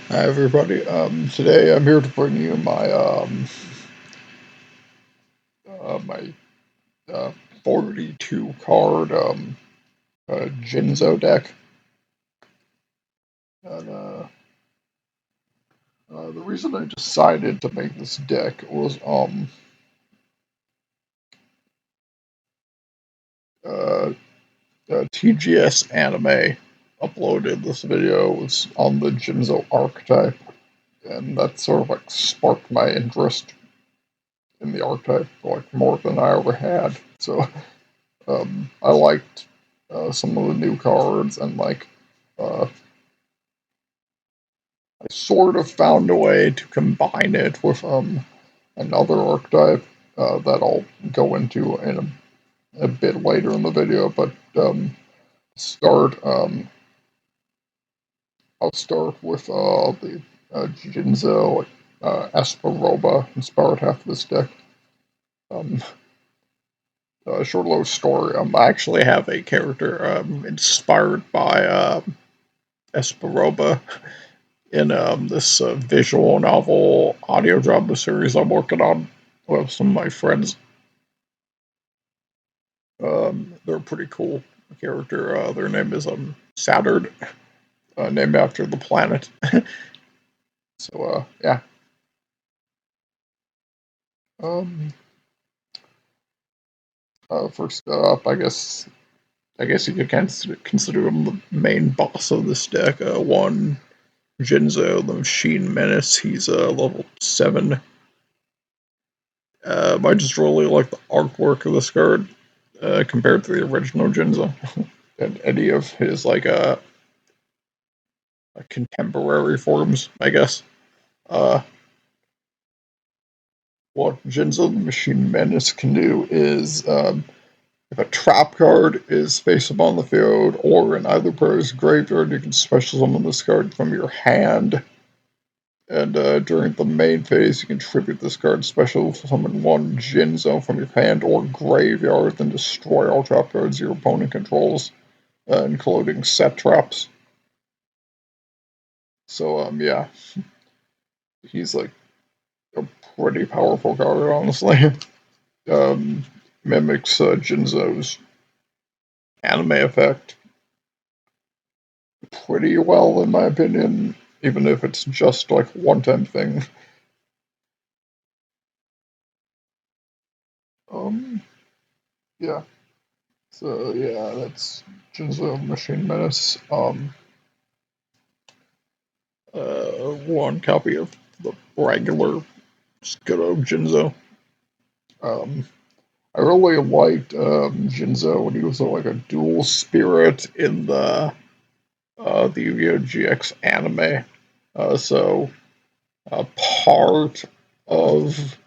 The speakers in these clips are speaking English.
Hi everybody. Today I'm here to bring you my 42 card Jinzo deck, and the reason I decided to make this deck was uh, TGS Anime uploaded this video. It was on the Jinzo archetype, and that sort of like sparked my interest in the archetype like more than I ever had. So I liked some of the new cards, and I sort of found a way to combine it with another archetype that I'll go into in a bit later in the video. But start I'll start with the Jinzo Esparoba inspired half of this deck. Um, Short little story. I actually have a character inspired by Esparoba in this visual novel audio drama series I'm working on with some of my friends. They're a pretty cool character. Their name is Saturn, named after the planet. So yeah. Um, First up, I guess you could consider him the main boss of this deck. One Jinzo, the Machine Menace. He's level 7. I just really like the artwork of this card compared to the original Jinzo and any of his contemporary forms, I guess. Uh, what Jinzo the Machine Menace can do is if a trap card is face up on the field or in either player's graveyard, you can special summon this card from your hand. And during the main phase, you can tribute this card, special summon one Jinzo from your hand or graveyard, then destroy all trap cards your opponent controls, including set traps. So, yeah, he's like a pretty powerful card, honestly. Um, Mimics Jinzo's anime effect pretty well, in my opinion, even if it's just like one-time thing. Um, yeah. So yeah, that's Jinzo Machine Menace. One copy of the regular Skiddo Jinzo. Um, I really liked Jinzo when he was like a dual spirit in the Yu-Gi-Oh! GX anime. So uh, part of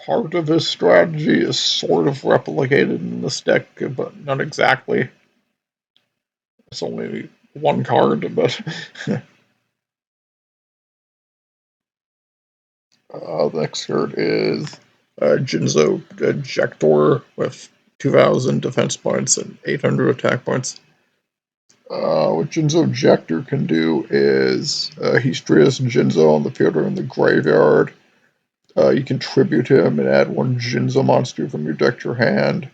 part of his strategy is sort of replicated in this deck, but not exactly. It's only one card, but the next card is Jinzo Ejector with 2,000 defense points and 800 attack points. What Jinzo Ejector can do is he's Trias Jinzo on the field or in the graveyard. You can tribute him and add one Jinzo monster from your deck to your hand.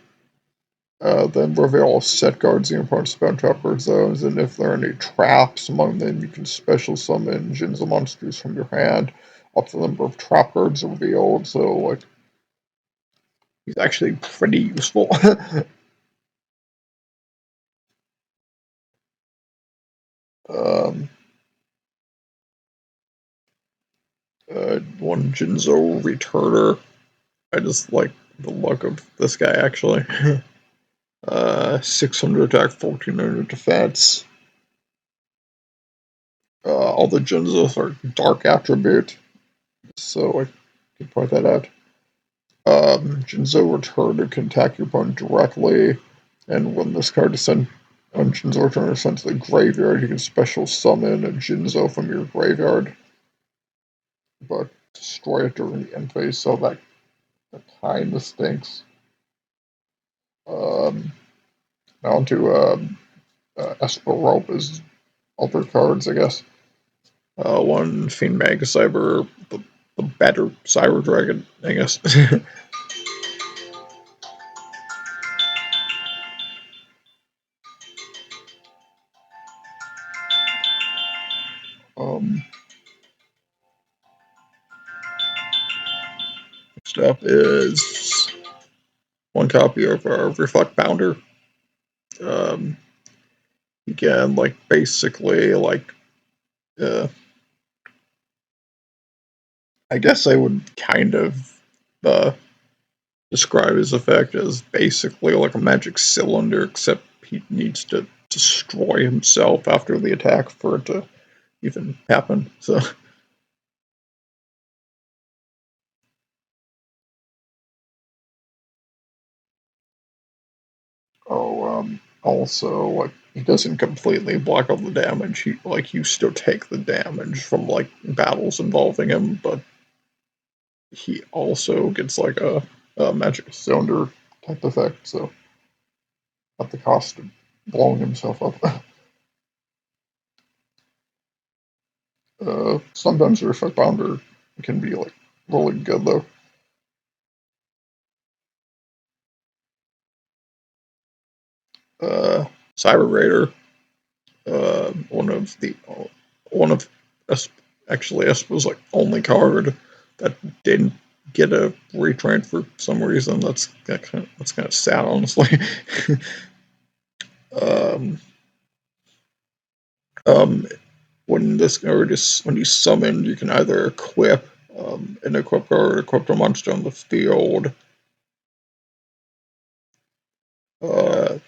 Then reveal all set cards in your opponent's spell trap card zones, and if there are any traps among them, you can special summon Jinzo monsters from your hand up to the number of trap cards revealed. So, like, he's actually pretty useful. um, One Jinzo Returner. I just like the look of this guy, actually. 600 attack, 1400 defense. All the Jinzos are dark attribute, so I can point that out. Jinzo Returner can attack your opponent directly, and when this card is sent on Jinzo Returner is sent to the graveyard, you can special summon a Jinzo from your graveyard, but destroy it during the end phase, so that kind of stinks. Um, Now to Esperopa's other cards, I guess. One Fiend Mega Cyber, the better Cyber Dragon, I guess. um, Next up is one copy of our Reflect Bounder. Again, like basically, like I guess I would kind of describe his effect as basically like a magic cylinder, except he needs to destroy himself after the attack for it to even happen. So, also like he doesn't completely block all the damage. He like you still take the damage from like battles involving him, but he also gets like a magic cylinder type effect. So at the cost of blowing himself up. Sometimes the reflect bounder can be like really good though. Uh, Cyber Raider, one of actually Espo's like only card that didn't get a retrain for some reason. That's kind of sad, honestly. um, um, when this card is when he's summoned, you can either equip an equip card, equip a monster on the field, uh,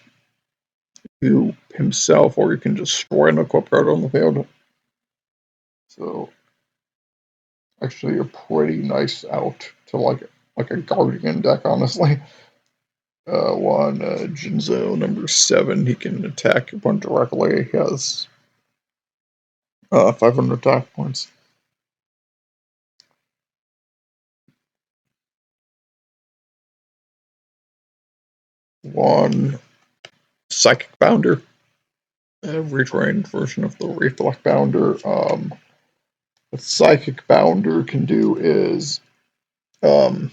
to himself, or you can destroy an equip card on the field. So actually, a pretty nice out to like a guardian deck, honestly. One Jinzo number 7, he can attack your opponent directly. He has 500 attack points. One Psychic Bounder, a retrained version of the Reflect Bounder. What Psychic Bounder can do is, um,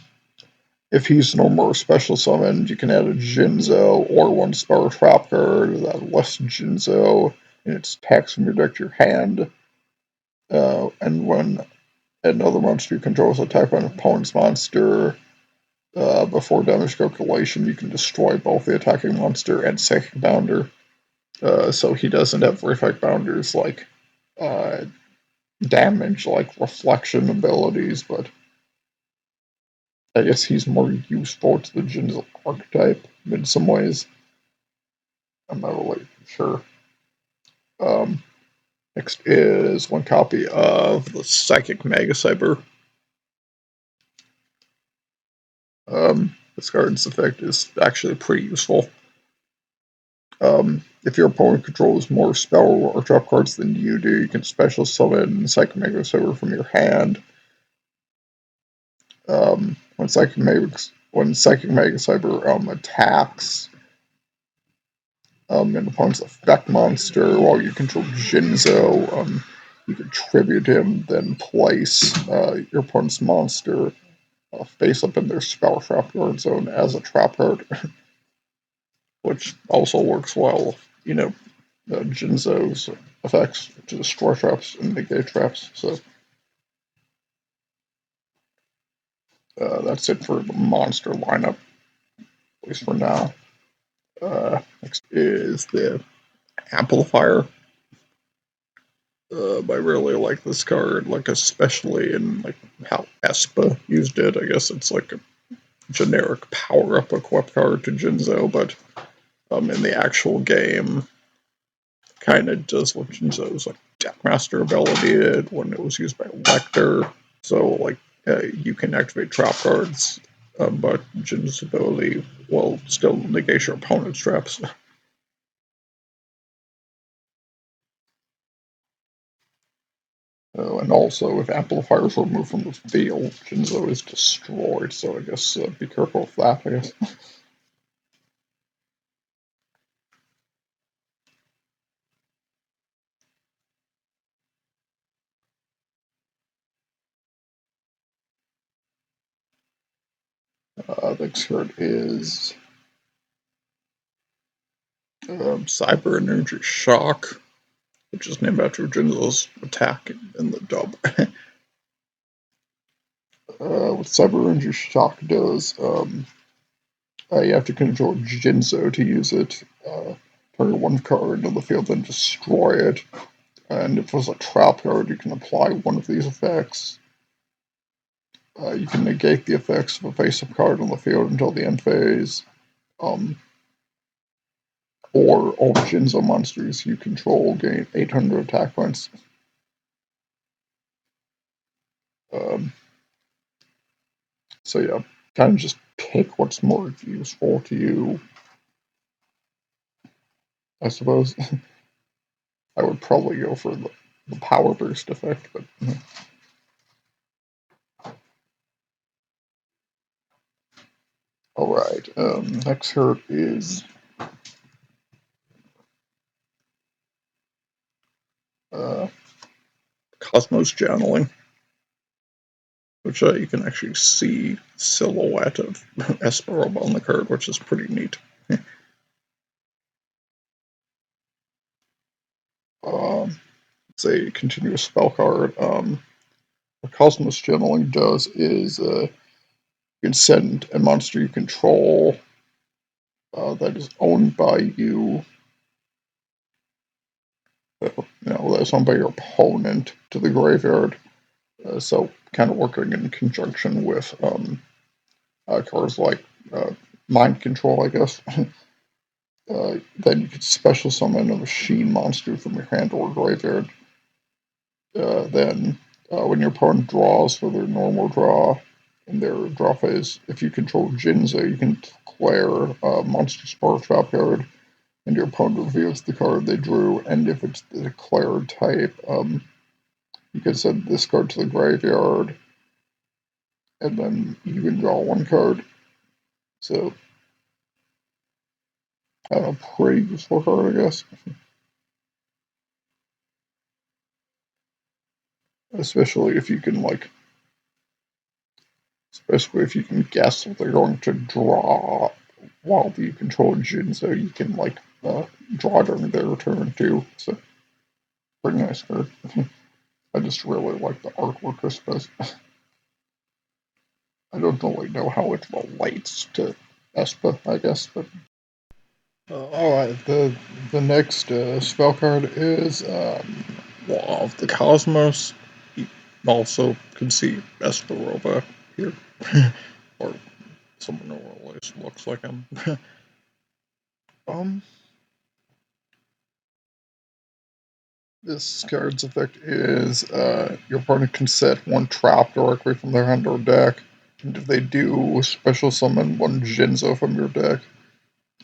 if he's normal or special summoned, you can add a Jinzo or one Spell Trap card that less Jinzo, and its attacks from your deck to your hand. And when another monster you control is attacked by an opponent's monster, before damage calculation, you can destroy both the attacking monster and Psychic Bounder. So he doesn't have Reflect Bounder's like uh, damage, like reflection abilities, but I guess he's more useful to the Jinzo archetype in some ways. I'm not really sure. Um, Next is one copy of the Psychic Mega Cyber. This card's effect is actually pretty useful. If your opponent controls more spell or trap cards than you do, you can special summon Psychic Mega Cyber from your hand. When Psychic Mega Cyber attacks an opponent's effect monster while you control Jinzo, you can tribute him, then place your opponent's monster face up in their spell trap guard zone as a trap card, which also works well, you know, Jinzo's effects to destroy traps and negate traps. So that's it for the monster lineup, at least for now. Next is the Amplifier. I really like this card, like especially in like how Espa used it. I guess it's like a generic power-up equip card to Jinzo, but in the actual game, kind of does what Jinzo's like Deckmaster ability did when it was used by Lecter. So like you can activate trap cards, but Jin's ability will still negate your opponent's traps. And also, if amplifiers are removed from the field, Jinzo is destroyed. So I guess be careful of that. I guess. Next card is Cyber Energy Shock, which is named after Jinzo's attack in the dub. What Cyber Energy Shock does, you have to control Jinzo to use it. Target one card into the field, then destroy it. And if it was a trap card, you can apply one of these effects. You can negate the effects of a face-up card on the field until the end phase. Or all Jinzo monsters you control gain 800 attack points. So yeah, kind of just pick what's more useful to you, I suppose. I would probably go for the power burst effect, but alright, next card is Cosmos Channeling, which you can actually see silhouette of Esperoba on the card, which is pretty neat. It's a continuous spell card. What Cosmos Channeling does is you can send a monster you control that is owned by you, that's owned by your opponent, to the graveyard. So kind of working in conjunction with cards like Mind Control, I guess. Then you could special summon a machine monster from your hand or graveyard. Then when your opponent draws for their normal draw in their draw phase, if you control Jinzo, you can declare a monster spore trap card, and your opponent reveals the card they drew, and if it's the declared type, you can send this card to the graveyard, and then you can draw one card. So, pretty useful card, I guess. Especially if you can, guess what they're going to draw while you control Jinzo, you can, draw during their turn, too. So, pretty nice card. I just really like the artwork, I suppose. I don't really know how it relates to Espa, I guess, but alright, the next spell card is Law of the Cosmos. You also can see Esperoba here, or someone who always looks like him. um, this card's effect is your opponent can set one trap directly from their hand or deck, and if they do, special summon one Jinzo from your deck.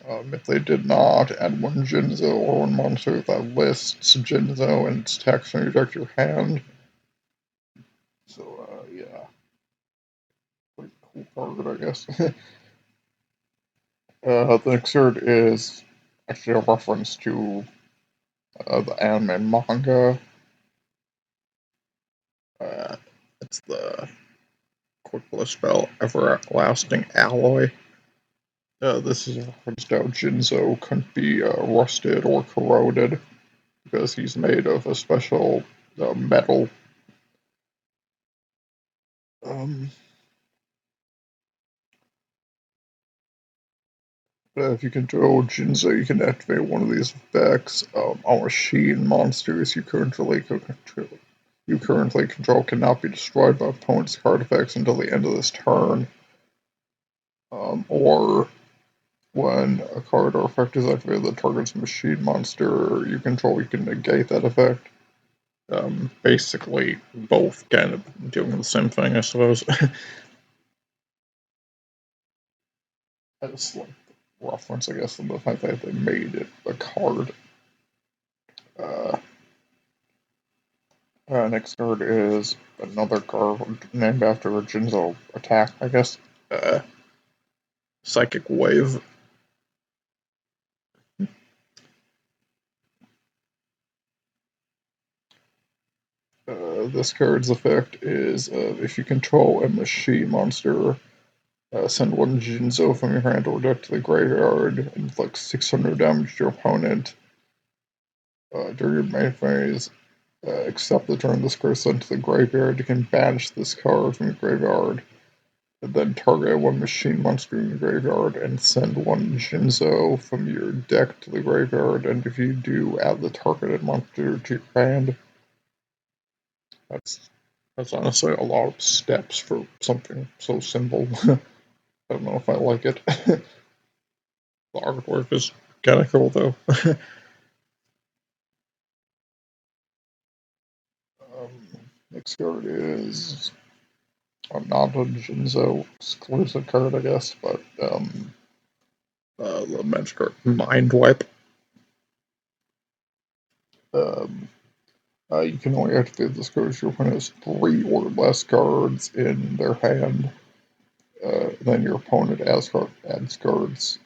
If they did not, add one Jinzo or one monster that lists Jinzo and its text from your deck to your hand. So, yeah. Pretty cool card, I guess. The next card is actually a reference to the anime and manga. It's the quick list spell Everlasting Alloy. This is a reference to how Jinzo couldn't be rusted or corroded because he's made of a special metal. If you control Jinzo, you can activate one of these effects. All machine monsters you currently control cannot be destroyed by opponent's card effects until the end of this turn. Or when a card or effect is activated, the target's machine monster you control, you can negate that effect. Basically, both kind of doing the same thing, I suppose. I just like the reference, I guess, of the fact that they made it a card. Next card is another card named after a Jinzo attack, I guess. Psychic Wave. This card's effect is if you control a machine monster, Send one Jinzo from your hand or deck to the graveyard and inflict 600 damage to your opponent. During your main phase, except the turn this card is sent to the graveyard, you can banish this card from your graveyard. And then target one machine monster in your graveyard and send one Jinzo from your deck to the graveyard. And if you do, add the targeted monster to your hand. That's honestly a lot of steps for something so simple. I don't know if I like it. The artwork is kind of cool though. Next card is not a Jinzo exclusive card, I guess, but the magic card Mind Wipe. Um, you can only activate this card if your opponent has 3 or less cards in their hand. Then your opponent adds cards.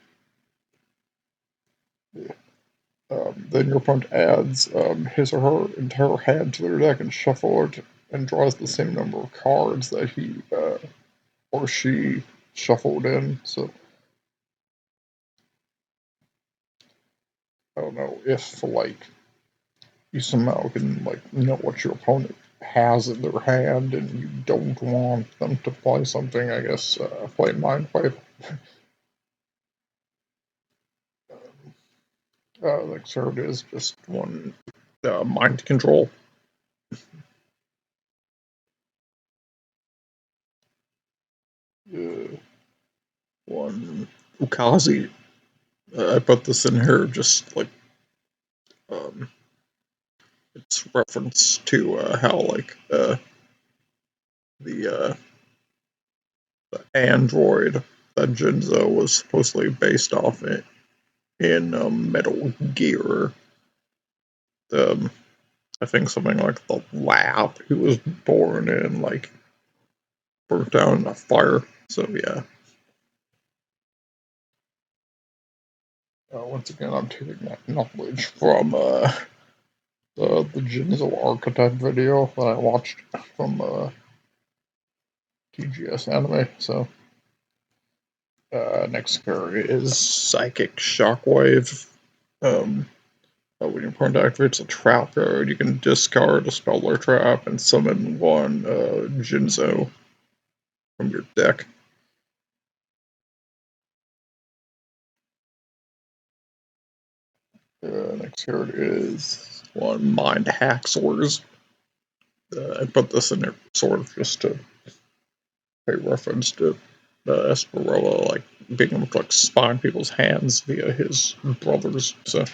Then your opponent adds his or her entire hand to their deck and shuffle it and draws the same number of cards that he or she shuffled in. So I don't know if like you somehow can like know what your opponent has in their hand and you don't want them to play something. I guess play Mind Wipe. Next card is just one mind control. One Ukazi. I put this in here just like um, it's reference to how like the android that Jinzo was supposedly based off in Metal Gear. Um, I think something like the lab he was born in, like burnt down in a fire. So yeah. Once again, I'm taking that knowledge from the Jinzo archetype video that I watched from TGS Anime. So next card is Psychic Shockwave. When your opponent activates a trap card, you can discard a spell or trap and summon one Jinzo from your deck. Next card is one Mind Haxors. I put this in there sort of just to pay reference to Esperola, like being able to like spawn people's hands via his brothers. So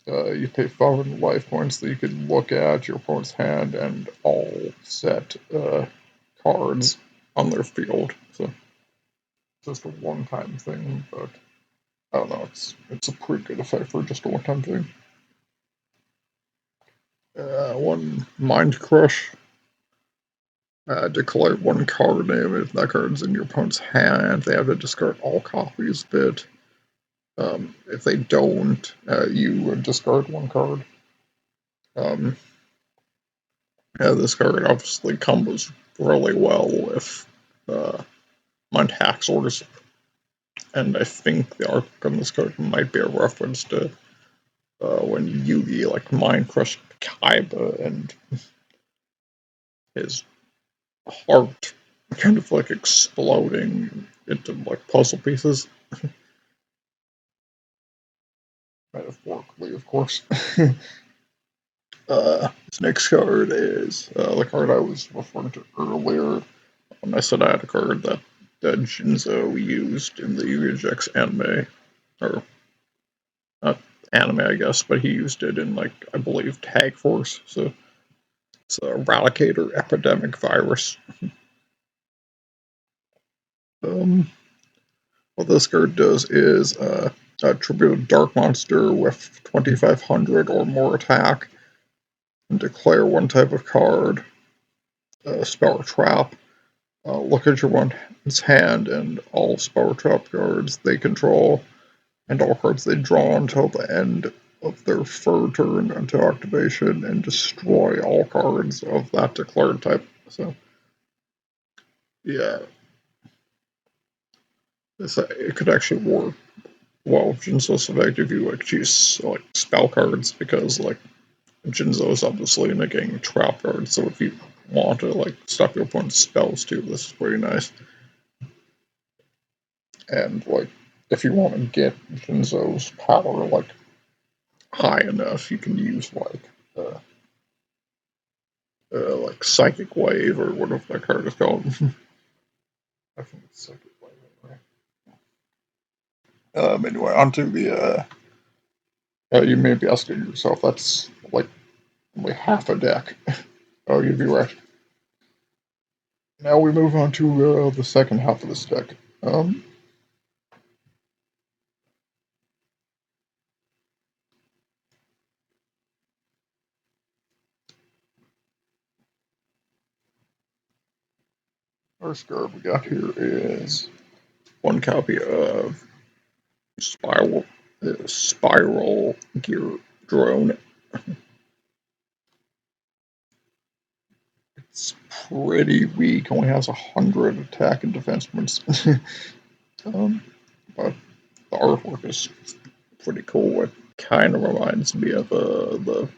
you pay 500 life points that you can look at your opponent's hand and all set cards on their field. So it's just a one-time thing, but I don't know. It's a pretty good effect for just a one-time thing. One Mind Crush. Declare one card name. If that card's in your opponent's hand, they have to discard all copies of it. If they don't, you discard one card. This card obviously combos really well with Mind Haxors, and I think the arc on this card might be a reference to when Yugi like mind crushed Kaiba and his heart kind of like exploding into like puzzle pieces. Metaphorically, of course. This next card is the card I was referring to earlier when I said I had a card that Jinzo used in the Yu-Gi-Oh! Anime, or not anime, I guess, but he used it in, like, I believe, Tag Force. So it's a Eradicator Epidemic Virus. What this card does is tribute a dark monster with 2,500 or more attack, and declare one type of card, spell or trap. Look at your one's hand and all spell or trap cards they control, and all cards they draw until the end of their third turn until activation, and destroy all cards of that declared type. So, yeah. It could actually work well with Jinzo's effect if you like choose like spell cards, because like Jinzo is obviously negating trap cards, so if you want to like stop your opponent's spells too, this is pretty nice. And like if you want to get Jinzo's power like high enough, you can use like Psychic Wave or whatever that card is called. I think it's Psychic Wave anyway. Anyway, onto the you may be asking yourself, that's like only half a deck. Oh, you'd be right. Now we move on to the second half of this deck. First card we got here is one copy of Spiral Gear Drone. It's pretty weak, only has 100 attack and defense points. But the artwork is pretty cool. It kind of reminds me of the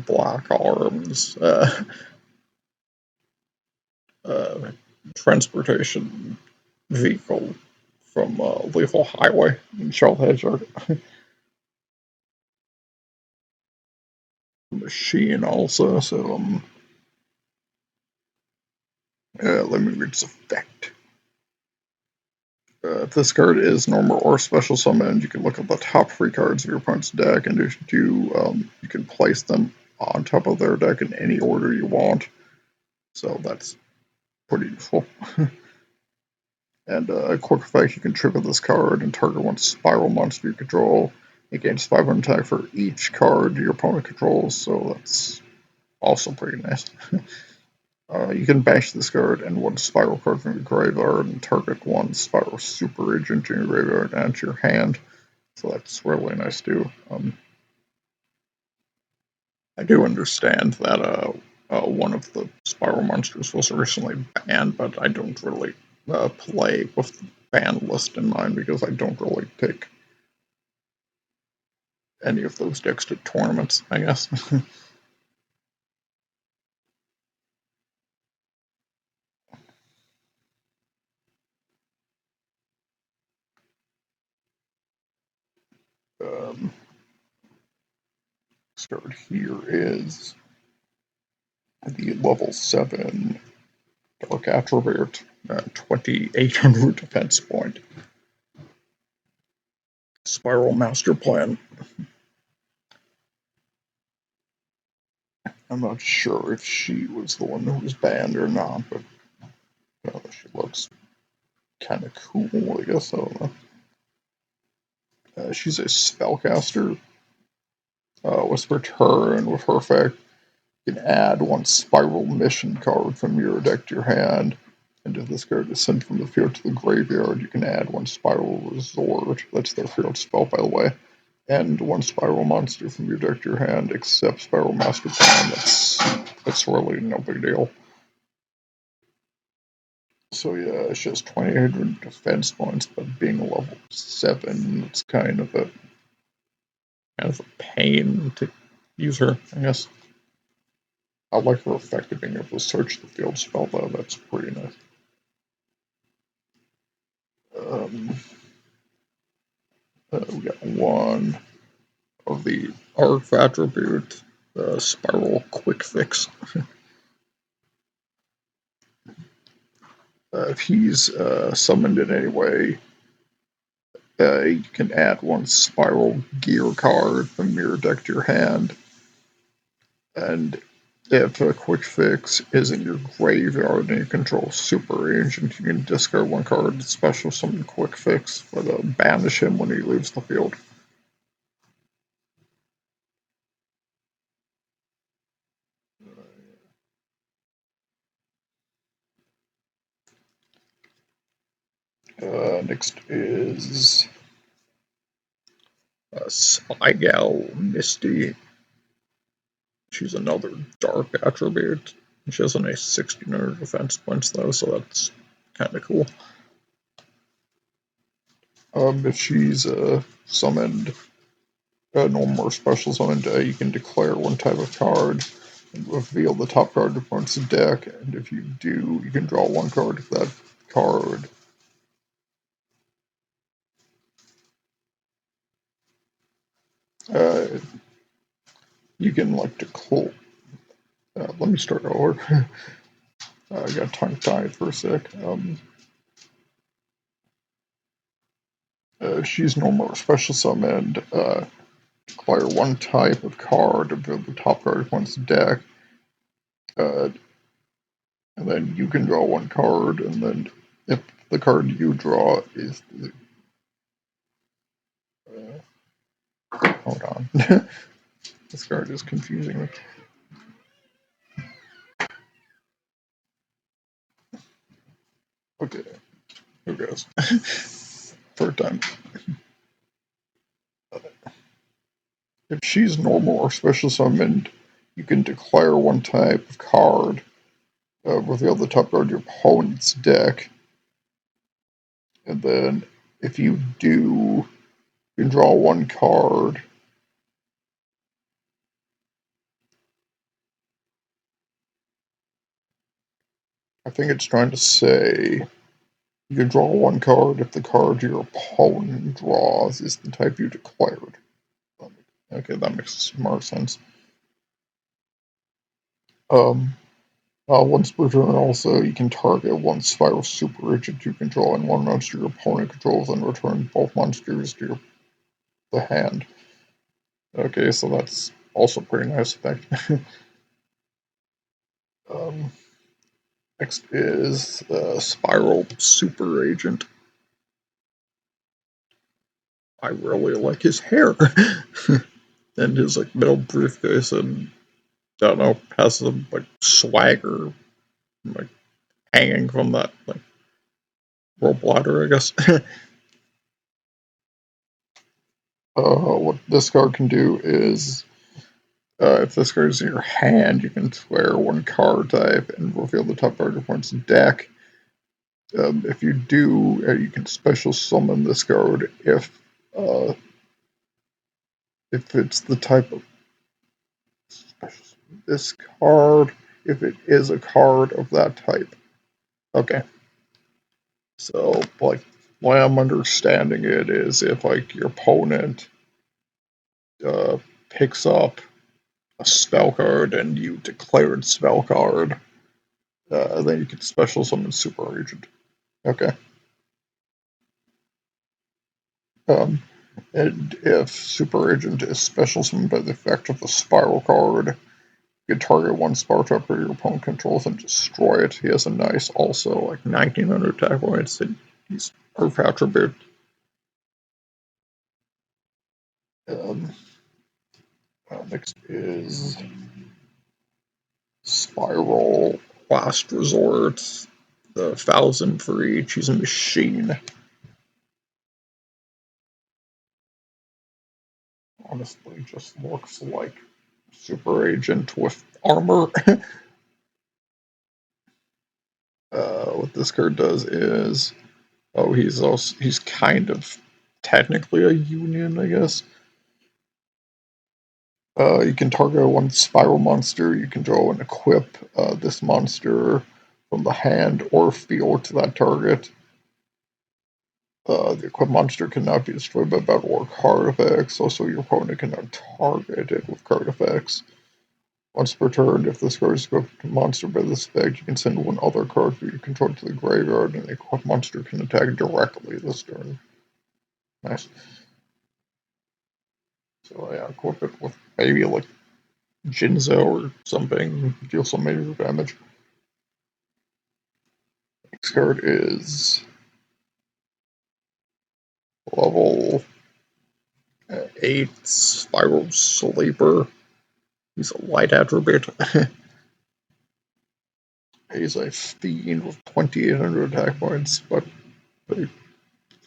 Black Arms uh, transportation vehicle from Lethal Highway in Charlotte Hedgehog. Machine also, so let me read this effect. If this card is normal or special summoned, you can look at the top 3 cards of your opponent's deck, and you can place them on top of their deck in any order you want. So that's pretty useful. And a quick effect, you can trigger this card and target one spiral monster you control. It gains 500 attack for each card your opponent controls, so that's also pretty nice. You can bash this card and one spiral card from your graveyard and target one spiral super agent in your graveyard and to your hand. So that's really nice too. I do understand that one of the spiral monsters was recently banned, but I don't really play with the ban list in mind because I don't really take any of those decks to tournaments, I guess. um, this card here is the level 7 Dark Attribute, 2800 defense point. Spiral Master Plan. I'm not sure if she was the one who was banned or not, but she looks kind of cool, I guess. I don't know. She's a spellcaster. With her turn, with her effect, you can add one spiral mission card from your deck to your hand. And if this card is sent from the field to the graveyard, you can add one spiral resort. That's their field spell, by the way. And one spiral monster from your deck to your hand, except Spiral Master Plan. That's really no big deal. So yeah, she has 2,800 defense points, but being a level 7, it's kind of a pain to use her, I guess. I like her effect of being able to search the field spell, though. That's pretty nice. We got one of the Arc Attribute, Spiral Quick Fix. If he's summoned in any way, you can add one Spiral Gear card from your deck to your hand. And if a Quick Fix is in your graveyard and you control Super Agent, you can discard one card, special summon Quick Fix, but banish him when he leaves the field. Next is Spy Gal Misty. She's another dark attribute. She has only 1,600 defense points though, so that's kind of cool. If she's summoned, normal or special summoned, you can declare one type of card and reveal the top card of opponent's deck, and if you do, you can draw one card of that card. You can like declare. Let me start over. I got tongue-tied for a sec. She's normal or special summoned. Declare one type of card of the top card of one's deck. And then you can draw one card, and then if the card you draw is the. Hold on. This card is confusing me. Okay, who goes? Third time. If she's normal or special summoned, you can declare one type of card, reveal the top card of your opponent's deck, and then if you do, you can draw one card. I think it's trying to say you can draw one card if the card your opponent draws is the type you declared. Okay, that makes more sense. Once per turn, also, you can target one Spiral Super Agent you control and one monster your opponent controls and return both monsters to the hand. Okay, so that's also pretty nice effect. um, Next is Spiral Super Agent. I really like his hair and his like metal briefcase, and I don't know, has some like swagger like hanging from that like rope ladder, I guess. What this card can do is, if this card is in your hand, you can swear one card type and reveal the top card of one's deck. If you do, you can special summon this card uh, if it's the type of special summon this card, if it is a card of that type. Okay, so like the way I'm understanding it is if like your opponent uh, picks up a spell card and you declared spell card, then you can special summon Super Agent. Okay. Um, and if Super Agent is special summoned by the effect of the Spiral card, you can target one Spiral trap your opponent controls and destroy it. He has a nice, also like 1900 attack points, and he's Earth attribute. Um, Next is Spiral Last Resort. The 1,000 for each. He's a machine. Honestly, just looks like Super Agent with armor. What this card does is, he's kind of technically a union, I guess. You can target one spiral monster. You can draw and equip this monster from the hand or field to that target. The equipped monster cannot be destroyed by battle or card effects. Also, your opponent cannot target it with card effects. Once per turn, if this card is equipped to a monster by this effect, you can send one other card for your control to the graveyard, and the equipped monster can attack directly this turn. Nice. So yeah, equip it with maybe like Jinzo or something, deal some major damage. Next card is level 8 Spiral Sleeper. He's a light attribute. He's a fiend with 2,800 attack points, but a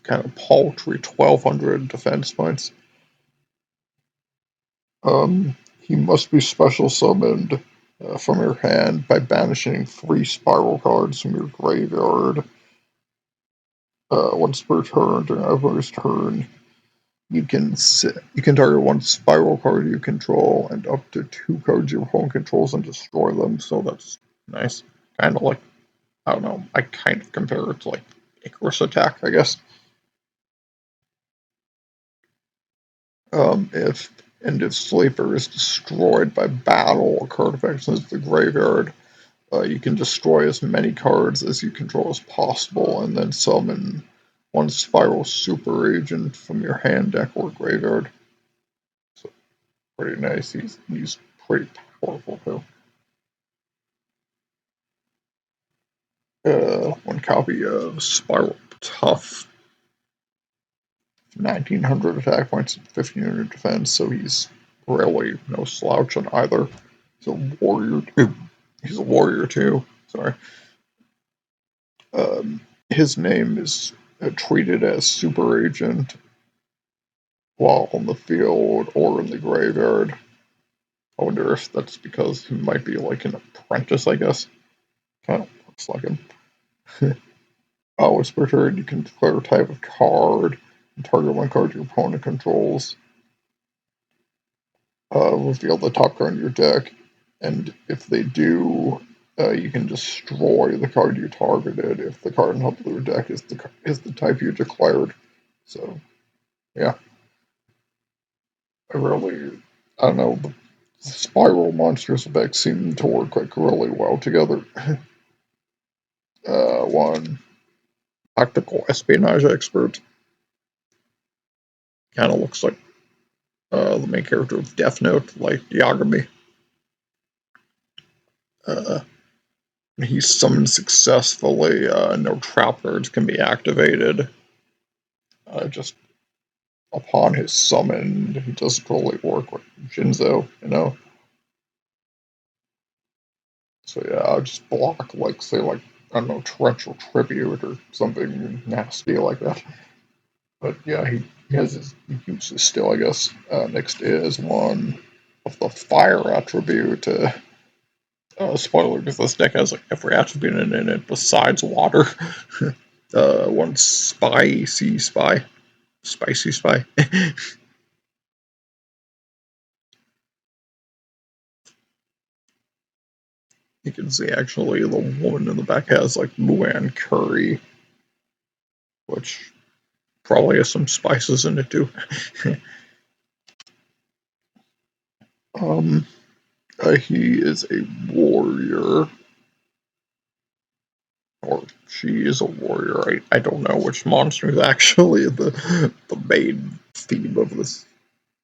kind of paltry 1,200 defense points. He must be special summoned from your hand by banishing 3 spiral cards from your graveyard. Once per turn, during everybody's turn, you can target one spiral card you control and up to 2 cards your opponent controls and destroy them. So that's nice. Kind of like, I don't know, I kind of compare it to like Icarus Attack, I guess. If Slaver is destroyed by battle or card effects into the graveyard, you can destroy as many cards as you control as possible, and then summon one Spiral Super Agent from your hand, deck, or graveyard. So pretty nice. He's pretty powerful too. One copy of Spiral Tough, 1900 attack points and 1500 defense, so he's really no slouch on either. He's a warrior too. He's a warrior too. Sorry. His name is treated as Super Agent while on the field or in the graveyard. I wonder if that's because he might be like an apprentice, I guess. Kind of looks like him. Always per turn, you can declare a type of card and target one card your opponent controls. Reveal the top card in your deck, and if they do, you can destroy the card you targeted if the card in the top of your deck is the type you declared. So, yeah, I don't know, the spiral monsters deck seem to work like really well together. One tactical espionage expert kind of looks like the main character of Death Note, like Yagami. He's summoned successfully. No trap cards can be activated. Just upon his summon, he doesn't really work with Jinzo, you know? So yeah, I'll just block, like, say, like, I don't know, Torrential Tribute or something nasty like that. But yeah, he uses still, I guess. Next is one of the Fire attribute. Spoiler, because this deck has like every attribute in it besides water. One Spicy Spy. Spicy Spy. You can see actually the woman in the back has like Muan curry, which probably has some spices in it too. um, he is a warrior, or she is a warrior. I don't know which monster is actually the main theme of this,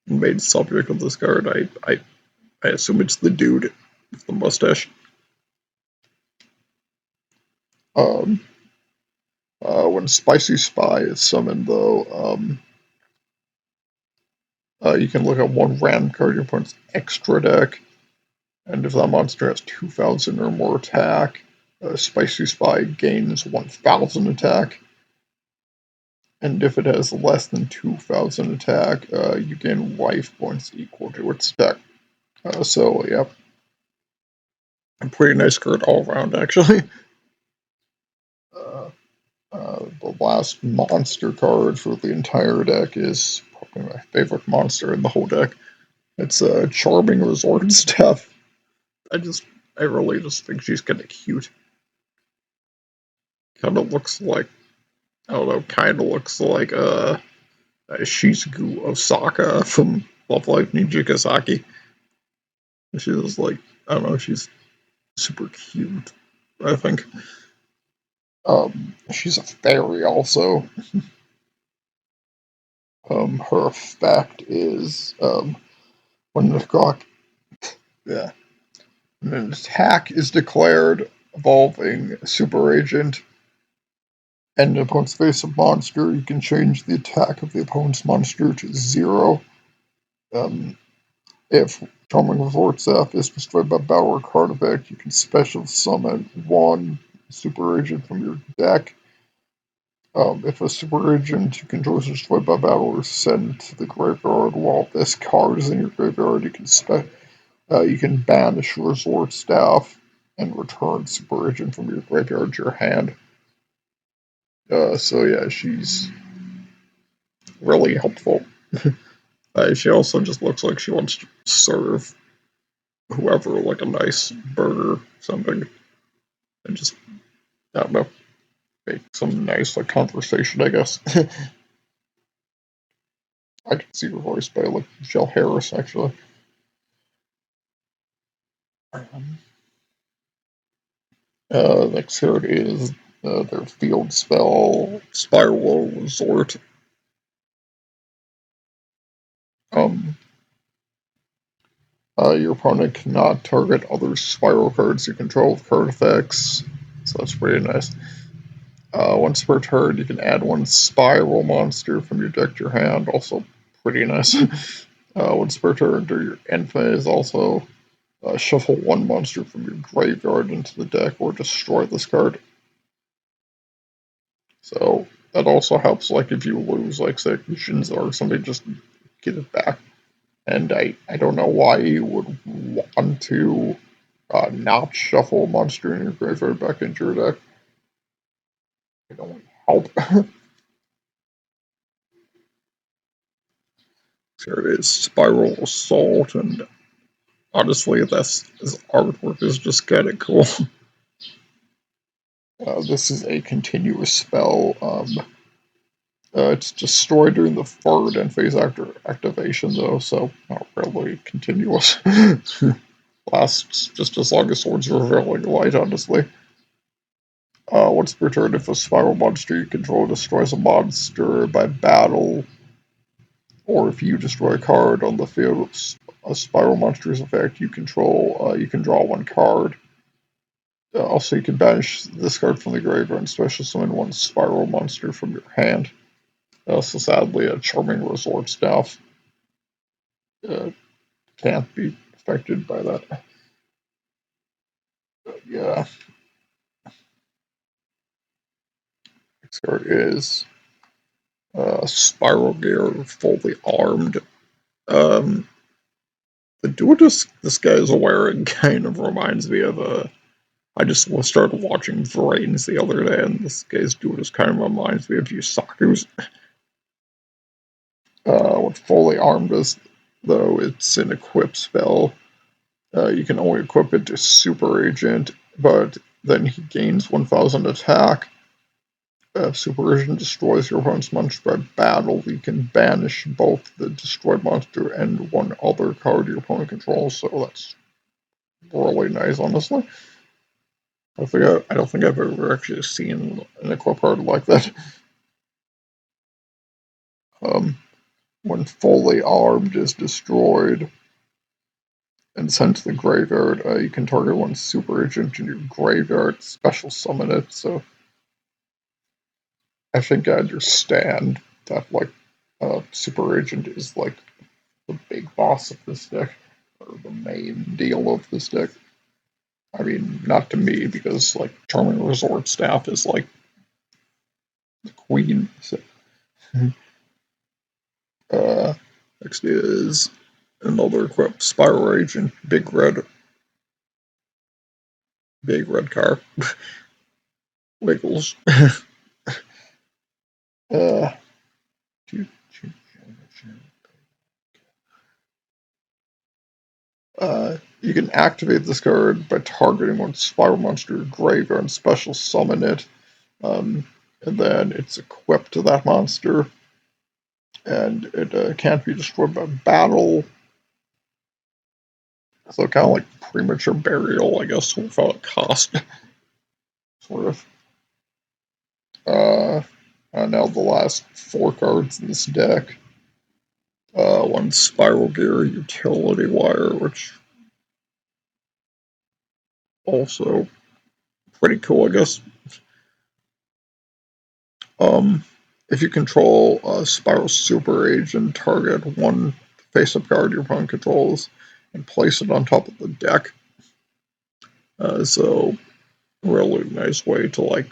main subject of this card. I assume it's the dude with the mustache. Um, when Spicy Spy is summoned, though, you can look at one random card in your opponent's extra deck, and if that monster has 2,000 or more attack, Spicy Spy gains 1,000 attack. And if it has less than 2,000 attack, you gain life points equal to its attack. So, yeah, a pretty nice card all around, actually. The last monster card for the entire deck is probably my favorite monster in the whole deck. It's a Charming Resort Staff. I really just think she's kind of cute. Kind of looks like, I don't know, kind of looks like a Shizuku Osaka from Love Live Ninja Kazaki. She's like, I don't know, she's super cute, I think. She's a fairy also. Her effect is when the clock, yeah, when an attack is declared involving Super Agent and the opponent's face a monster, you can change the attack of the opponent's monster to 0. If Charming Resort Staff is destroyed by battle or card effect, you can special summon one Super Agent from your deck. If a Super Agent you control is destroyed by battle or sent to the graveyard while this card is in your graveyard, you can banish Resort Staff and return Super Agent from your graveyard to your hand. So yeah, she's really helpful. She also just looks like she wants to serve whoever like a nice burger or something, and just, I don't know, make some nice like conversation, I guess. I can see her voice by like Michelle Harris actually. Next card is their field spell, Spiral Resort. Um, your opponent cannot target other spiral cards you control with card effects, so that's pretty nice. Once per turn, you can add one spiral monster from your deck to your hand, also pretty nice. Once per turn, during your end phase, also shuffle one monster from your graveyard into the deck or destroy this card. So that also helps, like if you lose, like say Jinzo or something, just get it back. And I don't know why you would want to not shuffle a monster in your graveyard back into your deck. It don't help. Here it is, Spiral Assault, and honestly, this artwork is just kind of cool. This is a continuous spell. It's destroyed during the third end phase after activation, though, so not really continuous. Lasts just as long as swords are really light, honestly. Once per turn, if a spiral monster you control destroys a monster by battle, or if you destroy a card on the field with a spiral monster's effect you control, you can draw one card. Also, you can banish this card from the graveyard and special summon one spiral monster from your hand. So sadly, a Charming Resort staff can't be affected by that. But yeah, next card is Spiral Gear, fully armed. Um, the duelist this guy is wearing kind of reminds me of I just started watching Vrains the other day, and this guy's duelist kind of reminds me of Yusaku's. What fully armed is, though, it's an equip spell. You can only equip it to Super Agent, but then he gains 1000 attack. Super Agent destroys your opponent's monster by battle. You can banish both the destroyed monster and one other card your opponent controls, so that's really nice, honestly. I don't think I've ever actually seen an equip card like that. Um, when fully armed is destroyed and sent to the graveyard, you can target one super agent in your graveyard, special summon it. So I think I understand that like super agent is like the big boss of this deck, or the main deal of this deck. I mean, not to me, because like Charming Resort staff is like the queen. So, uh, next is another equipped Spiral Agent, big red car, Wiggles. uh, you can activate this card by targeting one Spiral Monster graveyard and special summon it. And then it's equipped to that monster, and it can't be destroyed by battle. So kind of like premature burial, I guess, without a cost, sort of. Uh, now the last 4 cards in this deck. One Spiral Gear Utility Wire, which also pretty cool, I guess. If you control a Spiral Super Agent, target one face-up card your opponent controls and place it on top of the deck. So really nice way to like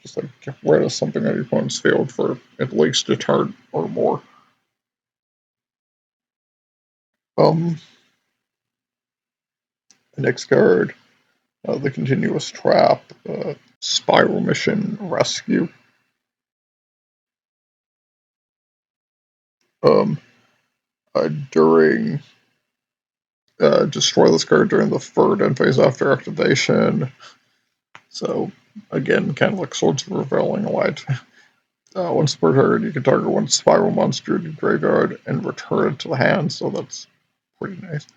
just like get rid of something on your opponent's field for at least a turn or more. The next card, the Continuous Trap. Spiral Mission Rescue. During destroy this card during the third end phase after activation. So again, kind of like Swords of Revealing Light. Once per turn, you can target one spiral monster in your graveyard and return it to the hand, so that's pretty nice.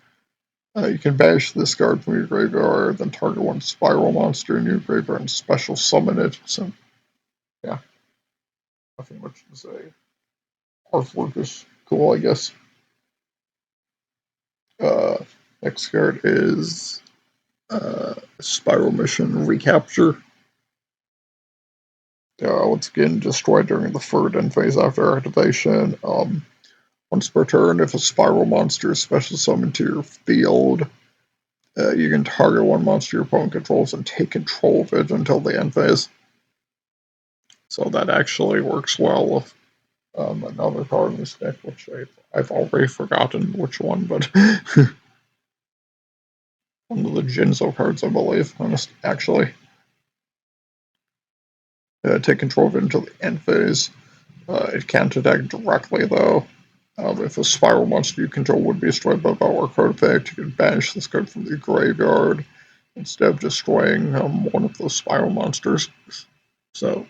You can banish this card from your graveyard, then target one spiral monster in your graveyard and special summon it. So, yeah, nothing much to say. Artwork is cool, I guess. Uh, Next card is Spiral Mission Recapture. Once again, destroy during the third end phase after activation. Once per turn, if a spiral monster is special summoned to your field, you can target one monster your opponent controls and take control of it until the end phase. So that actually works well with another card in this deck, which I've already forgotten which one, but one of the Jinzo cards, I believe, actually. Take control of it until the end phase. It can't attack directly, though. If a spiral monster you control would be destroyed by battle or card effect, you can banish this card from the graveyard instead of destroying one of those spiral monsters. So,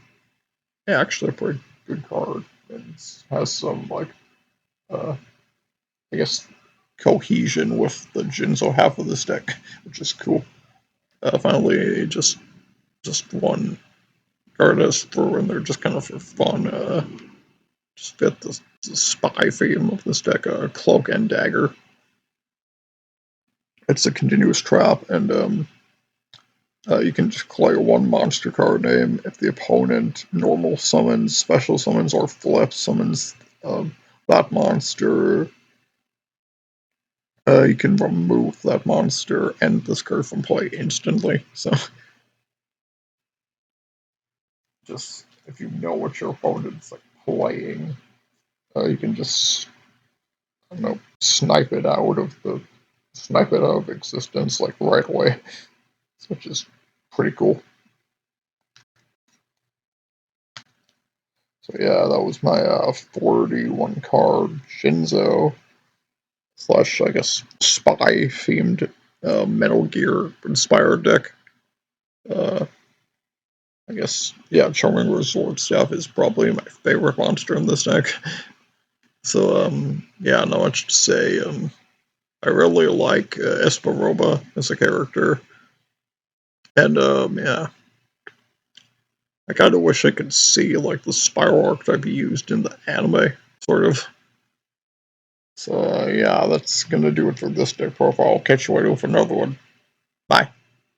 yeah, actually a pretty good card. It has some, like, I guess, cohesion with the Jinzo half of this deck, which is cool. Finally, just one card has through in there just kind of for fun. Just fit the spy theme of this deck, Cloak and Dagger. It's a continuous trap, and you can declare one monster card name if the opponent normal summons, special summons, or flip summons that monster. You can remove that monster and this card from play instantly. So, just if you know what your opponent's like playing, you can just I don't know snipe it out of existence like right away, which is pretty cool. So yeah, that was my 41 card Jinzo slash I guess spy themed Metal Gear inspired deck. Uh, I guess yeah, Charming Resort Staff is probably my favorite monster in this deck. So yeah, not much to say. I really like Esparoba as a character, and yeah, I kind of wish I could see like the spiral archetype used in the anime, sort of. So yeah, that's gonna do it for this deck profile. I'll catch you later with another one. Bye.